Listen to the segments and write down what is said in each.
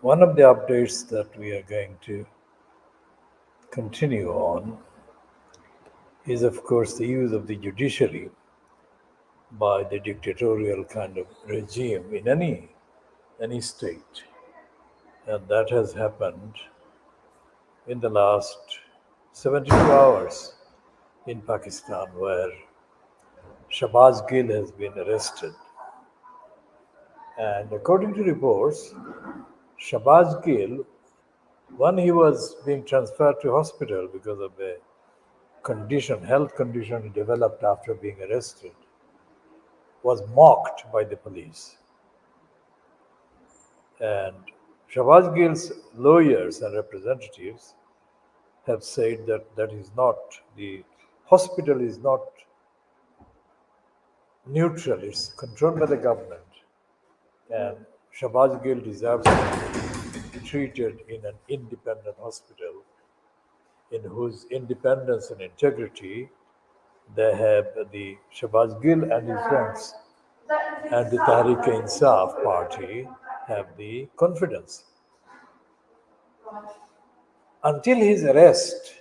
One of the updates that we are going to continue on is, of course, the use of the judiciary by the dictatorial kind of regime in any state. And that has happened in the last 72 hours in Pakistan, where Shabazz Gill has been arrested. And according to reports, Shabazz Gill, when he was being transferred to hospital because of a health condition he developed after being arrested, was mocked by the police. And Shabazz Gill's lawyers and representatives have said that the hospital is not neutral, it's controlled by the government. And Shabazz Gill deserves to be treated in an independent hospital in whose independence and integrity they have the Shabazz Gill and his friends and the Tariq Insaf party have the confidence. Until his arrest,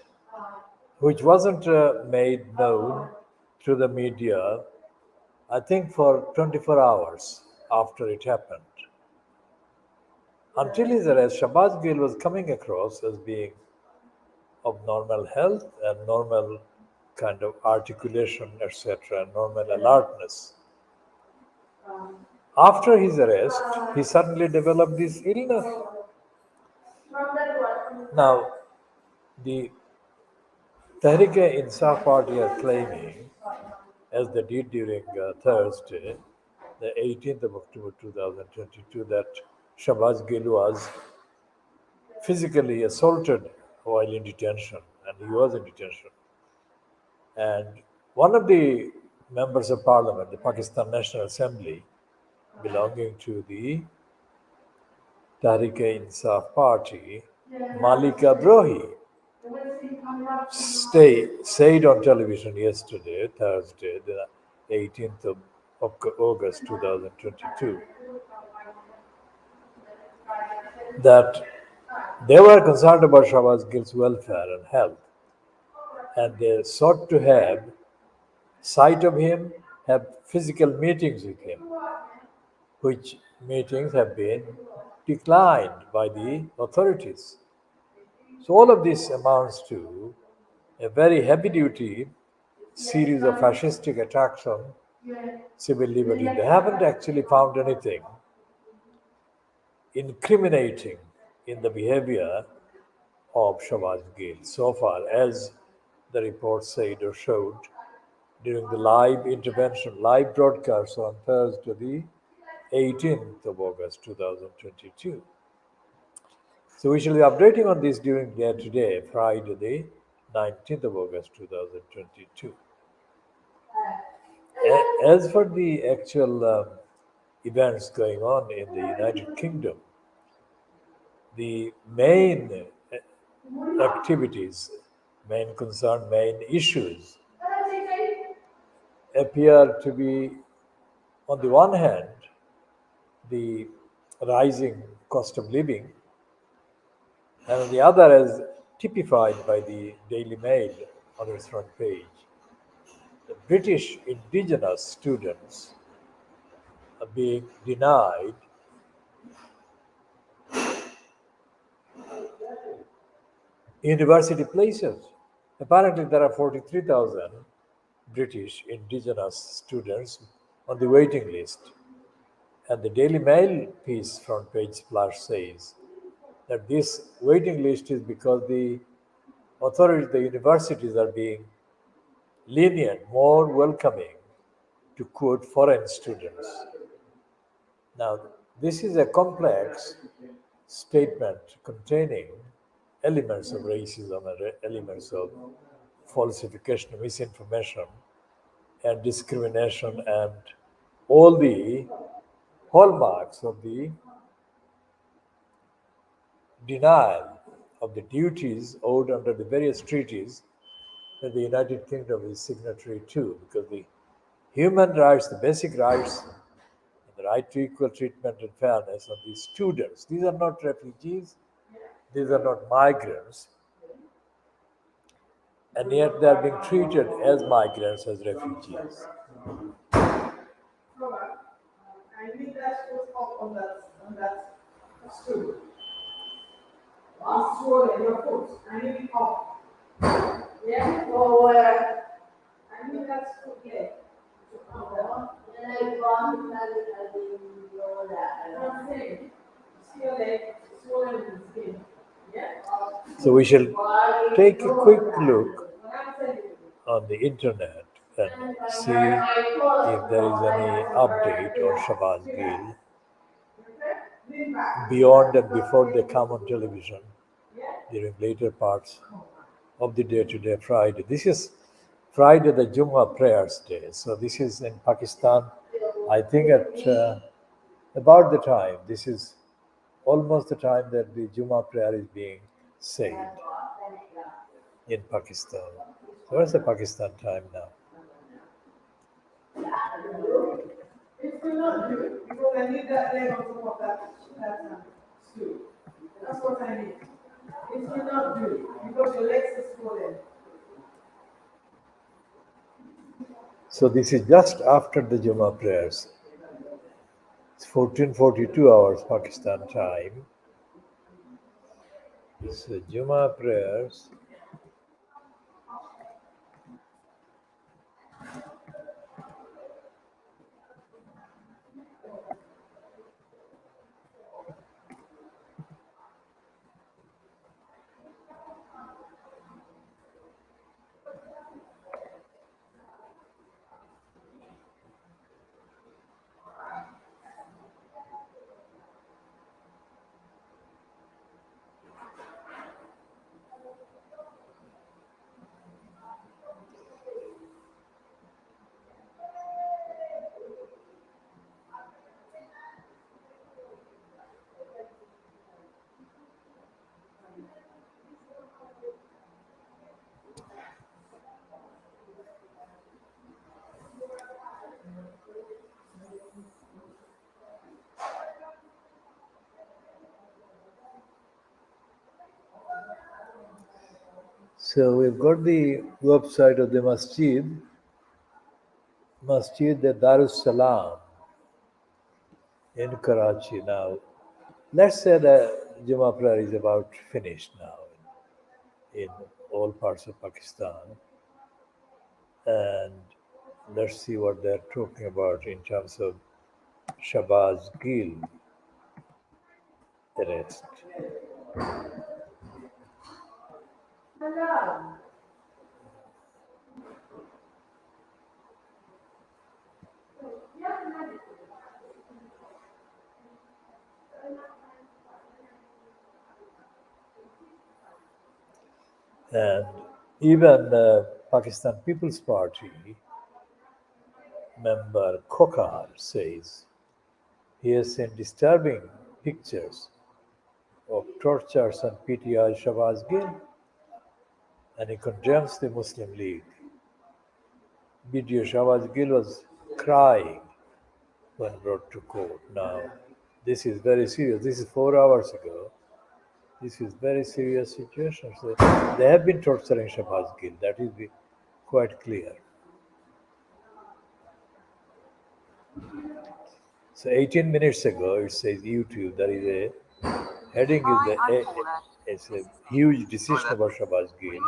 which wasn't made known through the media, I think for 24 hours after it happened. Until his arrest, Shabazz Gill was coming across as being of normal health and normal kind of articulation, etc., normal alertness. After his arrest, he suddenly developed this illness. Now, the Tehreek-e-Insaf party are claiming, as they did during Thursday, the 18th of October 2022, that Shabazz Gill was physically assaulted while in detention, and he was in detention. And one of the members of parliament, the Pakistan National Assembly, belonging to the Tehreek-e-Insaf party, Malika Brohi, said on television yesterday, Thursday, the 18th of August 2022, that they were concerned about Shabazz Gill's welfare and health, and they sought to have sight of him, have physical meetings with him, which meetings have been declined by the authorities. So all of this amounts to a very heavy-duty series of fascistic attacks on civil liberty. They haven't actually found anything incriminating in the behavior of Shabazz Gill so far, as the report said or showed during the live broadcast on Thursday, the 18th of August 2022. So we shall be updating on this during day today, Friday, the 19th of August 2022. As for the actual events going on in the United Kingdom, the main activities, main concern, main issues appear to be, on the one hand, the rising cost of living, and on the other, as typified by the Daily Mail on its front page, the British indigenous students are being denied university places. Apparently, there are 43,000 British indigenous students on the waiting list. And the Daily Mail piece front page splash says that this waiting list is because the authorities, the universities are being lenient, more welcoming to quote foreign students. Now, this is a complex statement containing elements of racism and elements of falsification, misinformation, and discrimination, and all the hallmarks of the denial of the duties owed under the various treaties that the United Kingdom is signatory to, because the human rights, the basic rights, and the right to equal treatment and fairness on these students. These are not refugees, these are not migrants, and yet they are being treated as migrants, as refugees. I need that goes up on that stool. Swollen your foot. I need it up. Yeah? Or I need that stool here. And I want I'm saying, see your leg swollen in the skin. Yeah? So we shall take a quick look on the internet and see if there is any update on Shabazz Gill beyond and before they come on television during later parts of the day today, Friday. This is Friday, the Jummah prayers day. So this is in Pakistan, I think at about the time, this is almost the time that the Jummah prayer is being said in Pakistan. So what's the Pakistan time now? It's still not good because I need that leg on top of that stool. That's what I need. It's still not good because your legs are swollen. So this is just after the Jummah prayers. It's 14:42 hours Pakistan time. So Jummah prayers. So we've got the website of the Masjid Darus Salam in Karachi now. Let's say the Jummah prayer is about finished now in all parts of Pakistan. And let's see what they're talking about in terms of Shabazz Gill arrest. And even Pakistan People's Party member Khoodeelaar says he has seen disturbing pictures of tortures on PTI Shabazz Gill, and he condemns the Muslim League. Video Shabazz Gill was crying when brought to court. Now, this is very serious. This is 4 hours ago. This is very serious situation. So they have been torturing Shabazz Gill. That is quite clear. So 18 minutes ago, it says YouTube. There is a heading it's a huge decision about Shabazz Gill.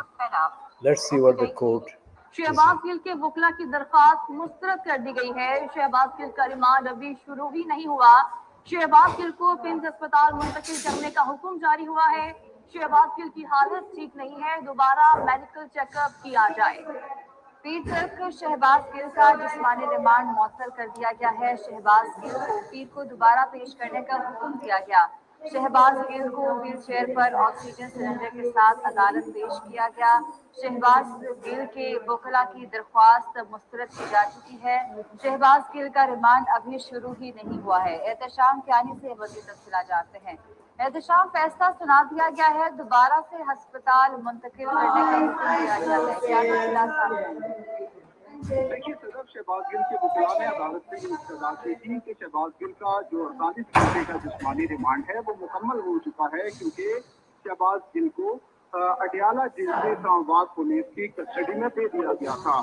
Let's see what the court. Shahbaz Gill के वकला की दरख्वास्त मुस्तरद कर दी गई है। शहबाज गिल का remand अभी शुरू ही नहीं हुआ। शहबाज गिल को पिंज अस्पताल मुंतकिल करने का हुक्म जारी हुआ है। शहबाज गिल की हालत ठीक नहीं है, दोबारा मेडिकल चेकअप किया जाए। पीर तक शहबाज गिल का जिस्मानी रिमांड मौतल कर दिया गया है। शहबाज गिल को पीर को दोबारा पेश करने का हुक्म दिया गया। शहबाज गिल को व्हील चेयर पर ऑक्सीजन सिलेंडर के साथ अदालत पेश किया गया। शहबाज गिल के वकला की दरख्वास्त मुस्तरद की जा चुकी है। शहबाज गिल का रिमांड अभी शुरू ही नहीं हुआ है। एहतशाम क्यानी से मज़ीद तफसीलात जानते हैं। एहतशाम फैसला सुना दिया गया है, दोबारा से अस्पताल मुंतकिल करने का हुक्म दिया गया है। क्या तफसीलात सामने? देखिए सदर शहबाज गिल के वकील ने अदालत से ये इस्तदा की थी कि शहबाज गिल का जो 48 घंटे का जिस्मानी रिमांड है वो मुकम्मल हो चुका है, क्योंकि शहबाज गिल को अडियाला जेल से इस्लामाबाद पुलिस की कस्टडी में दे दिया गया था।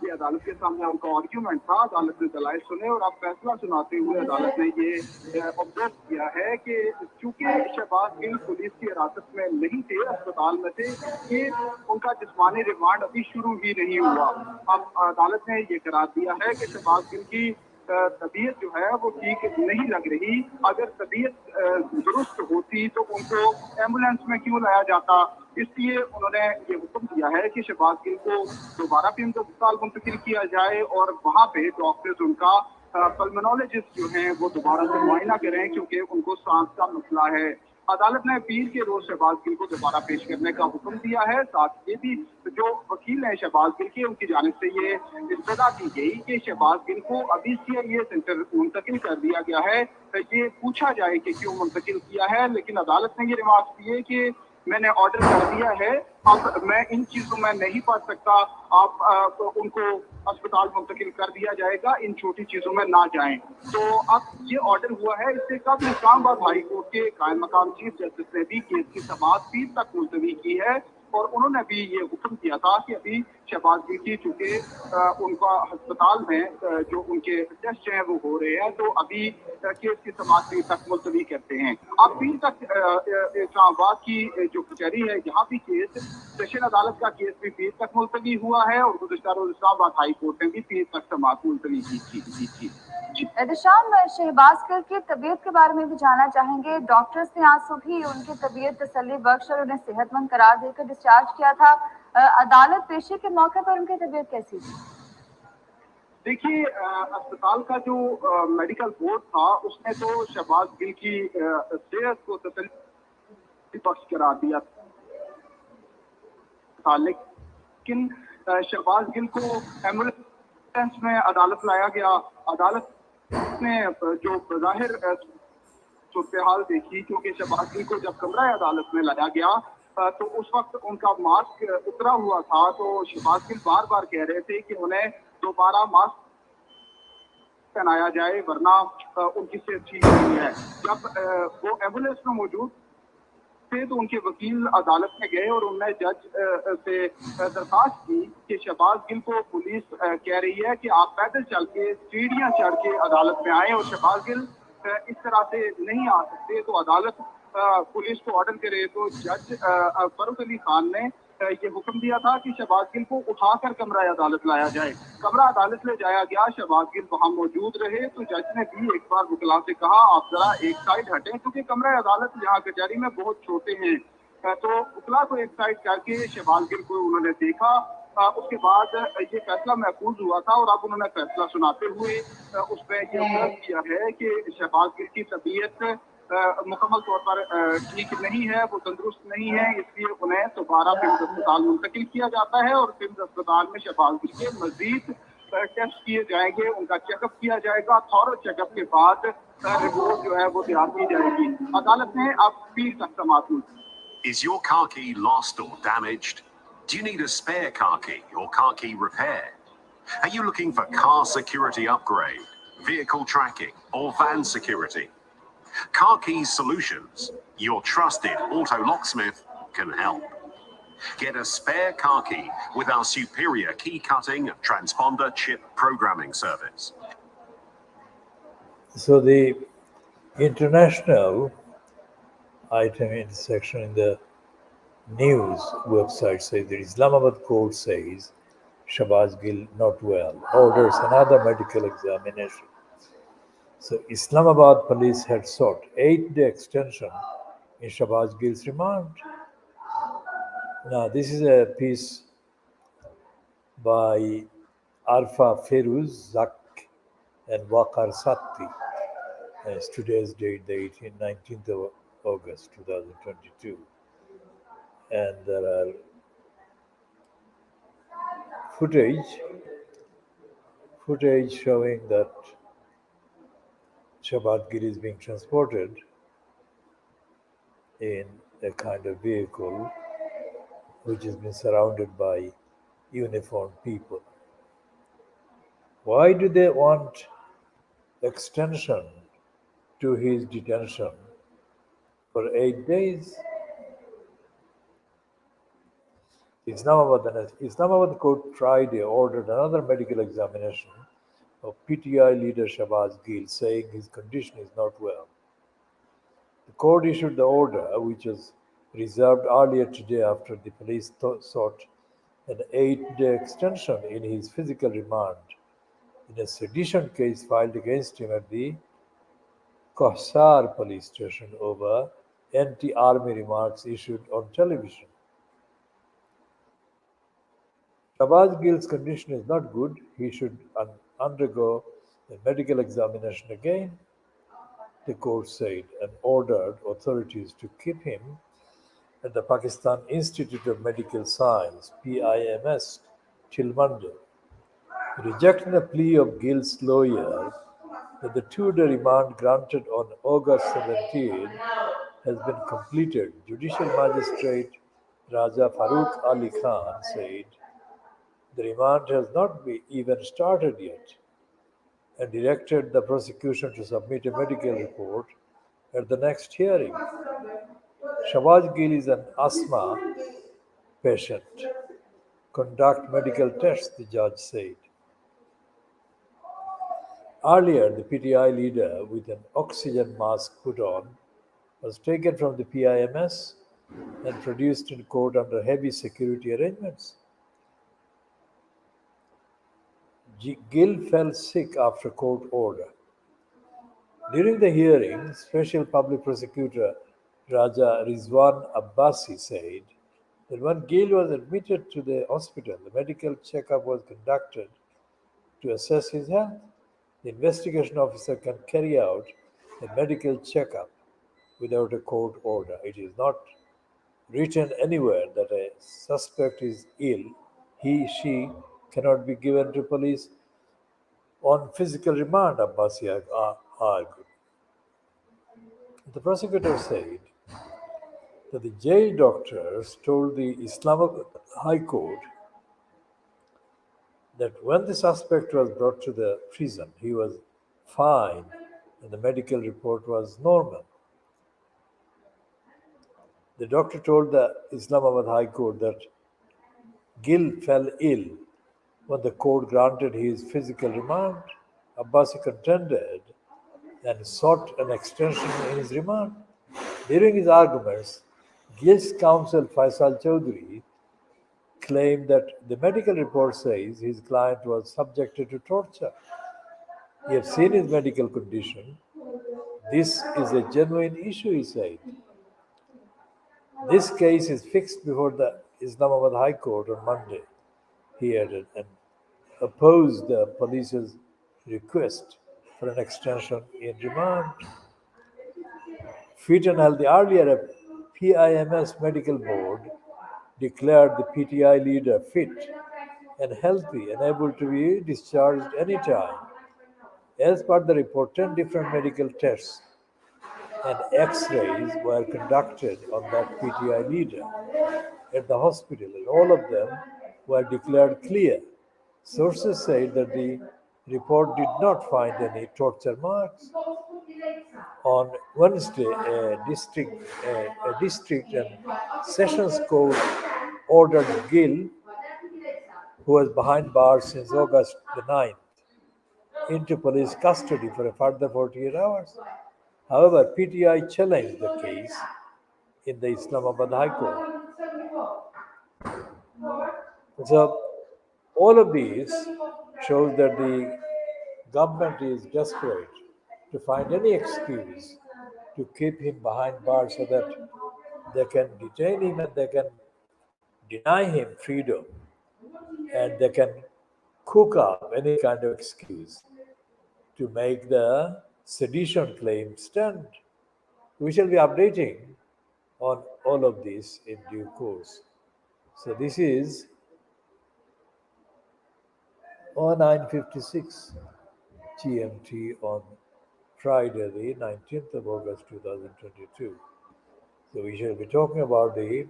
ये अदालत के सामने उनका आर्ग्यूमेंट था। अदालत ने दलाइल सुने और अब फैसला सुनाते हुए अदालत ने ये ऑब्जर्व किया है कि चूंकि शहबाज गिल पुलिस की हिरासत में नहीं थे, अस्पताल में थे, कि उनका जिस्मानी रिमांड अभी शुरू ही नहीं हुआ। अब अदालत ने ये करार दिया है कि शहबाज गिल की तबीयत जो है वो ठीक नहीं लग रही। अगर तबीयत दुरुस्त होती तो उनको एम्बुलेंस में क्यों लाया जाता। इसलिए उन्होंने ये हुक्म दिया है कि शहबाज गिल को दोबारा पीएमएस अस्पताल मुंतकिल किया जाए और वहाँ पे डॉक्टर्स उनका पल्मोनोलॉजिस्ट जो हैं वो दोबारा से मुआयना करें, क्योंकि उनको सांस का मसला है। अदालत ने पीर के रोज शहबाज गिल को दोबारा पेश करने का हुक्म दिया है। साथ ये भी जो वकील हैं शहबाज गिल के, उनकी जानिब से ये इस्तदा की गई कि शहबाज गिल को अभी सीआईए सेंटर मुंतकिल कर दिया गया है। ये पूछा जाए कि क्यों मुंतकिल किया है, लेकिन अदालत ने ये रिमार्क दिए कि मैंने ऑर्डर कर दिया है, अब मैं इन चीजों में नहीं पढ़ सकता, आप उनको अस्पताल मुंतकिल कर दिया जाएगा, इन छोटी चीजों में ना जाएं। तो अब ये ऑर्डर हुआ है। इससे कब इस्लामाबाद हाई कोर्ट के कायम मकाम चीफ जस्टिस ने भी केस की समाअत पीर तक मुलतवी की है और उन्होंने भी ये हुक्म दिया था कि अभी शहबाज गिल की चूंकि उनका अस्पताल में जो उनके टेस्ट हैं वो हो रहे हैं, तो अभी केस की समाअत पीर तक मुलतवी करते हैं। अब पीर तक इस्लामाबाद की जो कचहरी है यहाँ भी केस, सेशन अदालत का केस भी पीर तक मुलतवी हुआ है और गुज़श्ता रोज़ इस्लामाबाद हाई कोर्ट ने भी पीर तक समाअत मुलतवी की थी। एहतशाम, शहबाज गिल की तबीयत के बारे में भी जानना चाहेंगे। डॉक्टर्स ने आज सुबह उनकी तबीयत तसल्ली बख्श और उन्हें सेहतमंद करार देकर डिस्चार्ज किया था। अदालत पेशी के मौके पर उनकी तबीयत कैसी थी? देखिए अस्पताल का जो मेडिकल बोर्ड था उसने तो शहबाज गिल की सेहत को तसल्ली बख्श करार दिया था, लेकिन शहबाज गिल को एम्बुलेंस में अदालत लाया गया। अदालत ने जो बज़ाहिर सूरत हाल देखी, क्योंकि शहबाज गिल को जब कमरा अदालत में लाया गया तो उस वक्त उनका मास्क उतरा हुआ था। तो शहबाज गिल बार बार कह रहे थे कि उन्हें दोबारा मास्क पहनाया जाए, वरना उनकी सेहत ठीक नहीं है। जब वो एम्बुलेंस में मौजूद थे तो उनके वकील अदालत में गए और उन्होंने जज से दरखास्त की कि शहबाज गिल को पुलिस कह रही है कि आप पैदल चल के सीढ़ियां चढ़ के अदालत में आए और शहबाज गिल इस तरह से नहीं आ सकते। तो अदालत पुलिस को ऑर्डर करे। तो जज फरूख अली खान ने ये हुक्म दिया था कि शहबाज गिल को उठाकर कमरा अदालत लाया जाए। कमरा अदालत ले जाया गया, शहबाज गिल वहां मौजूद रहे। तो जज ने भी एक बार वकील से कहा आप जरा एक साइड हटें, क्योंकि कमरा अदालत यहाँ कचहरी में बहुत छोटे हैं। तो वकील को एक साइड करके शहबाज गिल को उन्होंने देखा। उसके बाद ये फैसला महफूज हुआ था और अब उन्होंने फैसला सुनाते हुए उसमें ये ऑब्जर्व किया है कि शहबाज गिल की तबीयत मुकम्मल तौर पर ठीक नहीं है, वो तंदुरुस्त नहीं है, इसलिए उन्हें दोबारा पीएमएस अस्पताल मुंतकिल किया जाता है और पीएमएस अस्पताल में शहबाज गिल के मजीद टेस्ट किए जाएंगे, उनका चेकअप किया जाएगा। थॉरो चेकअप के बाद रिपोर्ट जो है वो तैयार की जाएगी। अदालत ने अब पीर तक समाअत मुलतवी। Is your car key lost or damaged? Do you need a spare car key or car key repair? Are you looking for car security upgrade, vehicle tracking, or van security? Car Keys Solutions, your trusted auto locksmith, can help. Get a spare car key with our superior key cutting and transponder chip programming service. So the international item in section in the news website says the Islamabad court says Shahbaz Gill not well, orders another medical examination. So Islamabad police had sought 8-day extension in Shahbaz Gill's remand. Now this is a piece by Arfa Feruz Zak and Waqar Satti. It's today's date, the 19th of August 2022. And there are footage showing that Shahbaz Gill is being transported in a kind of vehicle which has been surrounded by uniformed people. Why do they want extension to his detention for 8 days? Islamabad court Friday ordered another medical examination of PTI leader Shahbaz Gil, saying his condition is not well. The court issued the order, which was reserved earlier today after the police sought an 8-day extension in his physical remand in a sedition case filed against him at the Kohsar police station over anti-army remarks issued on television. Shahbaz Gil's condition is not good. He should undergo a medical examination again, the court said, and ordered authorities to keep him at the Pakistan Institute of Medical Science (PIMS) till Monday, rejecting the plea of Gil's lawyer that the 2-day remand granted on August 17 has been completed. Judicial Magistrate Raja Farooq Ali Khan said the remand has not even started yet and directed the prosecution to submit a medical report at the next hearing. Shahbaz Gil is an asthma patient. Conduct medical tests, the judge said. Earlier, the PTI leader, with an oxygen mask put on, was taken from the PIMS and produced in court under heavy security arrangements. Gil fell sick after court order. During the hearing, Special Public Prosecutor Raja Rizwan Abbasi said that when Gil was admitted to the hospital, the medical checkup was conducted to assess his health. The investigation officer can carry out a medical checkup without a court order. It is not written anywhere that a suspect is ill. She cannot be given to police on physical remand, Abbasi argued. The prosecutor said that the jail doctors told the Islamabad High Court that when the suspect was brought to the prison, he was fine and the medical report was normal. The doctor told the Islamabad High Court that Gil fell ill when the court granted his physical remand. Abbasi contended and sought an extension in his remand. During his arguments, Gil's counsel Faisal Chaudhry claimed that the medical report says his client was subjected to torture. He has seen his medical condition. This is a genuine issue, he said. This case is fixed before the Islamabad High Court on Monday, he added, and opposed the police's request for an extension in remand. Fit and healthy. Earlier, a PIMS medical board declared the PTI leader fit and healthy and able to be discharged anytime. As per the report, 10 different medical tests and X-rays were conducted on that PTI leader at the hospital, and all of them were declared clear. Sources said that the report did not find any torture marks. On Wednesday, a district and sessions court ordered Gil, who was behind bars since August the 9th, into police custody for a further 48 hours. However, PTI challenged the case in the Islamabad High Court. So, all of these shows that the government is desperate to find any excuse to keep him behind bars so that they can detain him and they can deny him freedom and they can cook up any kind of excuse to make the sedition claim stand. We shall be updating on all of this in due course. So this is 09:56 GMT on Friday, the 19th of August 2022. So we shall be talking about the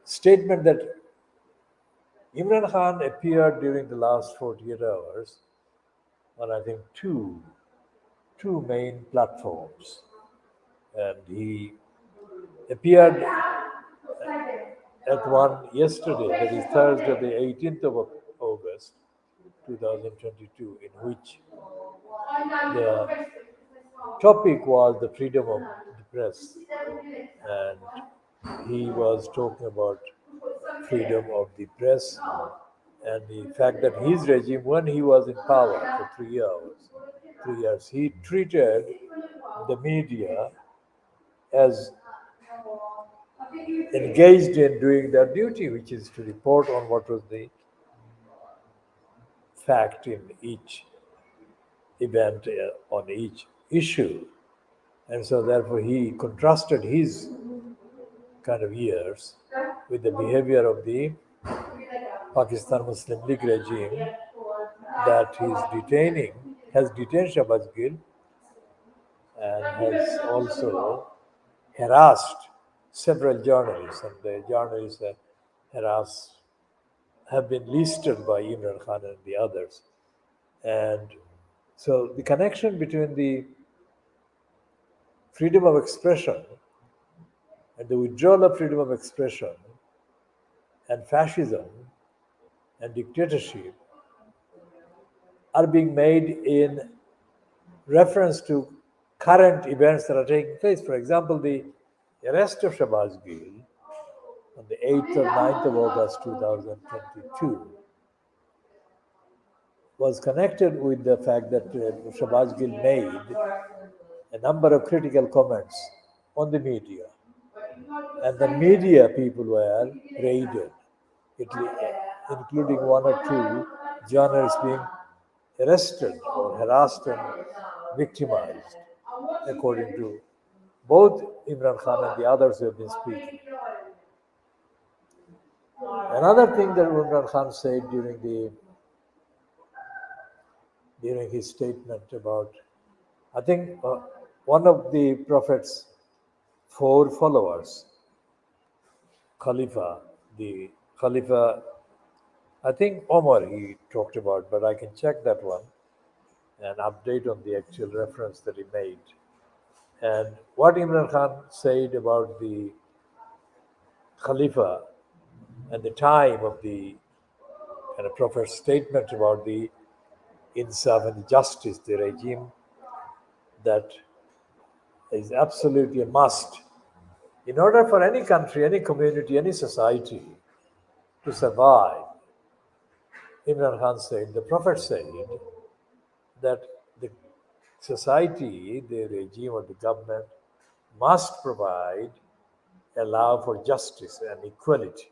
statement that Imran Khan appeared during the last 48 hours on, I think, two main platforms. And he appeared at one yesterday, that is Thursday, the 18th of August 2022, in which the topic was the freedom of the press. And he was talking about freedom of the press and the fact that his regime, when he was in power for 3 years, he treated the media as engaged in doing their duty, which is to report on what was the fact in each event, on each issue. And so, therefore, he contrasted his kind of years with the behavior of the Pakistan Muslim League regime that has detained Shahbaz Gil and has also harassed several journalists, and the journalists have been listed by Imran Khan and the others. And so the connection between the freedom of expression and the withdrawal of freedom of expression and fascism and dictatorship are being made in reference to current events that are taking place. For example, the arrest of Shahbaz Gil on the 8th or 9th of August 2022 was connected with the fact that Shahbaz Gil made a number of critical comments on the media. And the media people were raided, including one or two journalists being arrested or harassed and victimized, according to both Imran Khan and the others who have been speaking. Another thing that Imran Khan said during his statement about, I think, one of the Prophet's 4 followers, the Khalifa, I think Omar he talked about, but I can check that one and update on the actual reference that he made. And what Imran Khan said about the Khalifa and the time of the kind of Prophet's statement about the insaf and justice, the regime that is absolutely a must in order for any country, any community, any society to survive. Imran Khan said, the Prophet said that the society, the regime or the government must allow for justice and equality.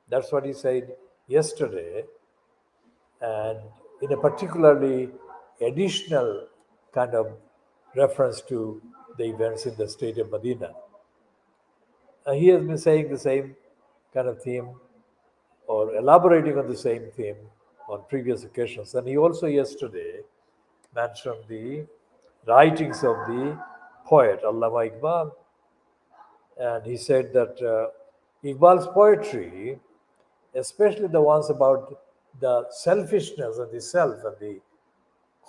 That's what he said yesterday, and in a particularly additional kind of reference to the events in the state of Medina. He has been saying the same kind of theme or elaborating on the same theme on previous occasions. And he also yesterday mentioned the writings of the poet Allama Iqbal. And he said that Iqbal's poetry, especially the ones about the selfishness of the self and the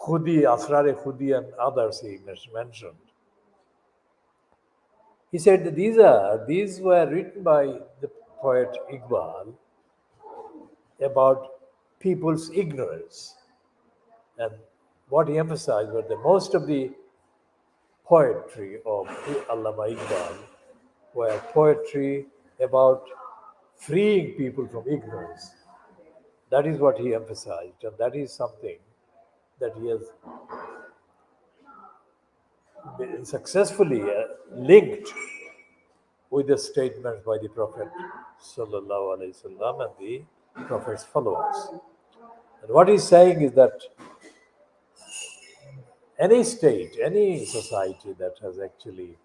Khudi, Asrar-e Khudi and others he mentioned. He said that these were written by the poet Iqbal about people's ignorance. And what he emphasized was that most of the poetry of Allama Iqbal were poetry about freeing people from ignorance. That is what he emphasized, and that is something that he has been successfully linked with the statements by the Prophet Sallallahu Alaihi Wasallam and the Prophet's followers. And what he's saying is that any state, any society that has actually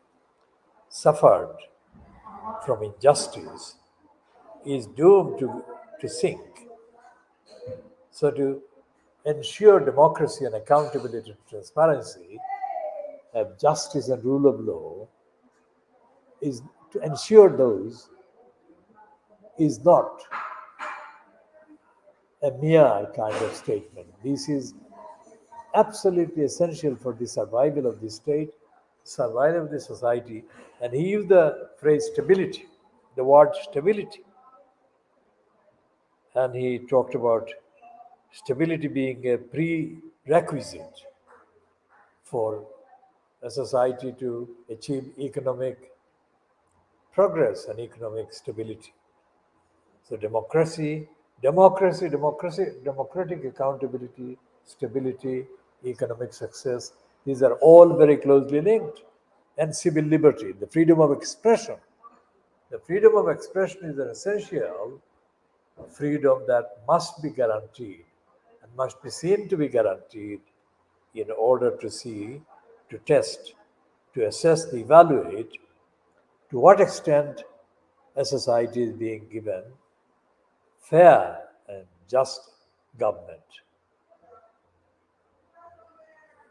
suffered from injustice is doomed to sink. So to ensure democracy and accountability and transparency, justice and rule of law, is to ensure those is not a mere kind of statement. This is absolutely essential for the survival of the state, survival of the society. And he used the phrase stability, the word stability. And he talked about stability being a prerequisite for a society to achieve economic progress and economic stability. So democratic accountability, stability, economic success, these are all very closely linked. And civil liberty, the freedom of expression. The freedom of expression is an essential freedom that must be guaranteed and must be seen to be guaranteed in order to see, to test, to assess, to evaluate to what extent a society is being given fair and just government.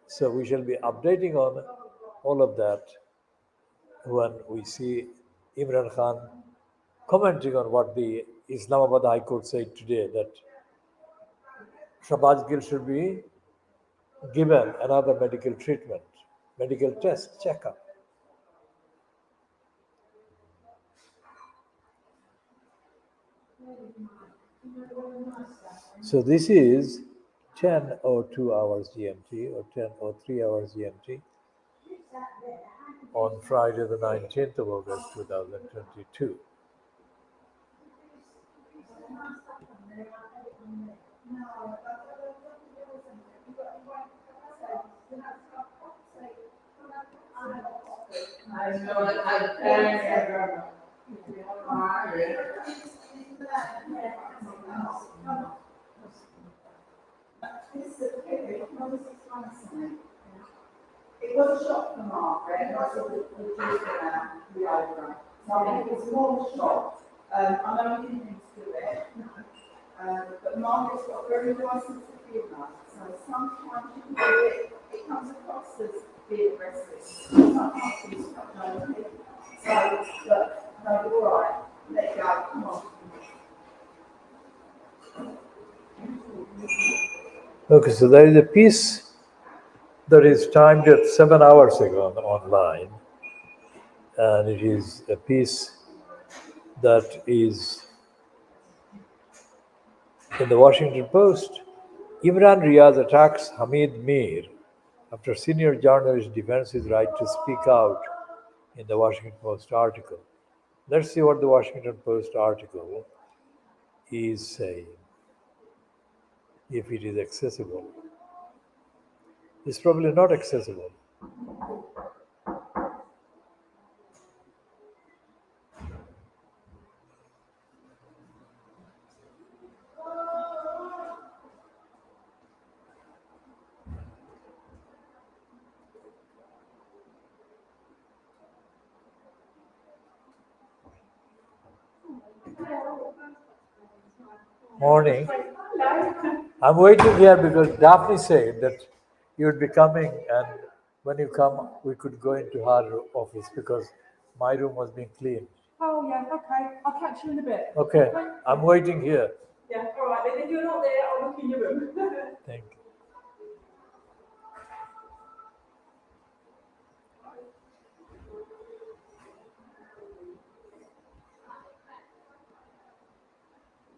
So we shall be updating on all of that when we see Imran Khan commenting on what the Islamabad High Court said today, that Shabazz Gill should be given another medical treatment, medical test, checkup. So this is 10:02 hours GMT or 10:03 hours GMT on Friday the 19th of August 2022. It was a shock for Margaret, and I sort of reduced the eyebrow. So I think it was more shock. I know we didn't need to do it, but Margaret's got a very dry sense of humour. So sometimes you can do it, it comes across as being aggressive. Sometimes it's not known. So, but no, you're all right. Let it go. Come on. Okay, so there is a piece that is timed at 7 hours ago online, and it is a piece that is in the Washington Post. Imran Riaz attacks Hamid Mir after senior journalist defends his right to speak out in the Washington Post article. Let's see what the Washington Post article is saying, if it is accessible. It's probably not accessible. Morning. I'm waiting here because Daphne said that you would be coming, and when you come, we could go into her office because my room was being cleaned. Oh, yeah, okay. I'll catch you in a bit. Okay, I'm waiting here. Yeah, all right. Then if you're not there, I'll look in your room. Thank you.